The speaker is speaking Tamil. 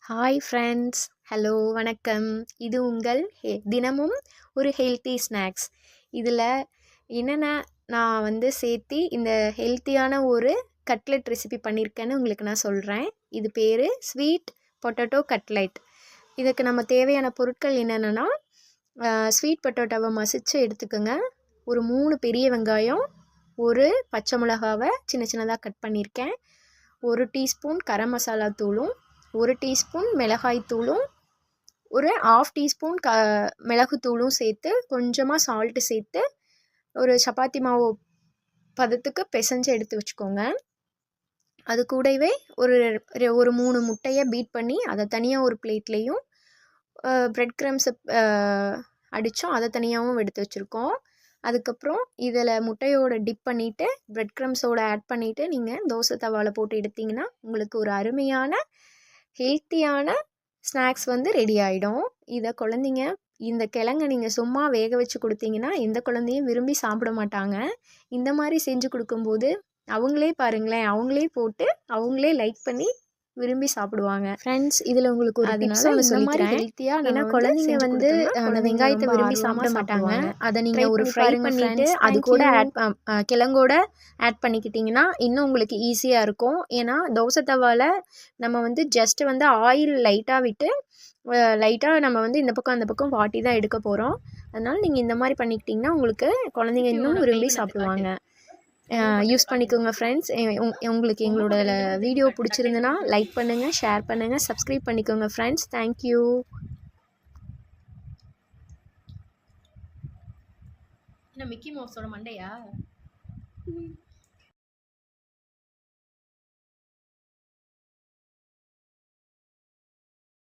ஹாய் ஃப்ரெண்ட்ஸ், ஹலோ வணக்கம். இது உங்கள் தினமும் ஒரு ஹெல்த்தி ஸ்நாக்ஸ். இதில் என்னென்ன நான் சேர்த்தி இந்த ஹெல்த்தியான ஒரு கட்லெட் ரெசிபி பண்ணியிருக்கேன்னு உங்களுக்கு நான் சொல்கிறேன். இது பேர் ஸ்வீட் பொட்டேட்டோ கட்லெட். இதுக்கு நம்ம தேவையான பொருட்கள் என்னென்னா, ஸ்வீட் பொட்டேட்டோவை மசித்து எடுத்துக்கோங்க. ஒரு 3 பெரிய வெங்காயம், ஒரு பச்சை மிளகாவை சின்ன சின்னதாக கட் பண்ணியிருக்கேன், 1 டீஸ்பூன் கரம் மசாலா தூளும், 1 டீஸ்பூன் மிளகாய் தூளும், ஒரு 1/2 டீஸ்பூன் மிளகுத்தூளும் சேர்த்து கொஞ்சமாக சால்ட்டு சேர்த்து ஒரு சப்பாத்தி மாவு பதத்துக்கு பிசைஞ்சு எடுத்து வச்சுக்கோங்க. அது கூடவே ஒரு 3 முட்டையை பீட் பண்ணி அதை தனியாக ஒரு பிளேட்லேயும், ப்ரெட் க்ரம்ஸை அடித்தோம் அதை தனியாகவும் எடுத்து வச்சுருக்கோம். அதுக்கப்புறம் இதில் முட்டையோட டிப் பண்ணிவிட்டு ப்ரெட் க்ரம்ஸோடு ஆட் பண்ணிவிட்டு நீங்கள் தோசை தவாவில் போட்டு எடுத்திங்கன்னா உங்களுக்கு ஒரு அருமையான ஹெல்த்தியான ஸ்நாக்ஸ் ரெடி ஆகிடும். இதை குழந்தைங்க இந்த கிழங்கை நீங்கள் சும்மா வேக வச்சு கொடுத்தீங்கன்னா எந்த குழந்தையும் விரும்பி சாப்பிட மாட்டாங்க. இந்த மாதிரி செஞ்சு கொடுக்கும்போது அவங்களே பாருங்களேன், அவங்களே போட்டு அவங்களே லைக் பண்ணி விரும்பி சாப்பிடுவாங்க. ஃப்ரெண்ட்ஸ், இதில் உங்களுக்கு ஒரு டிப்ஸ் ஒன்று சொல்லிக்கிறேன். ஹெல்த்தியாக, ஏன்னா குழந்தைங்க அந்த வெங்காயத்தை விரும்பி சாப்பிட மாட்டாங்க. அதை நீங்கள் ஒரு ஃப்ரை பண்ணிவிட்டு அது கூட கிழங்கோட ஆட் பண்ணிக்கிட்டிங்கன்னா இன்னும் உங்களுக்கு ஈஸியாக இருக்கும். ஏன்னா தோசை தவாவில் நம்ம ஜஸ்ட் ஆயில் லைட்டாக விட்டு லைட்டாக நம்ம இந்த பக்கம் அந்த பக்கம் வாட்டி தான் எடுக்க போகிறோம். அதனால் நீங்கள் இந்த மாதிரி பண்ணிக்கிட்டிங்கன்னா உங்களுக்கு குழந்தைங்க இன்னும் விரும்பி சாப்பிடுவாங்க. யூஸ் பண்ணிக்கோங்க ஃப்ரெண்ட்ஸ். உங்களுக்கு எங்களோட வீடியோ பிடிச்சிருந்துன்னா லைக் பண்ணுங்கள், ஷேர் பண்ணுங்கள், சப்ஸ்கிரைப் பண்ணிக்கோங்க ஃப்ரெண்ட்ஸ். தேங்க்யூ. மிக்கி மவுஸோட மண்டையா?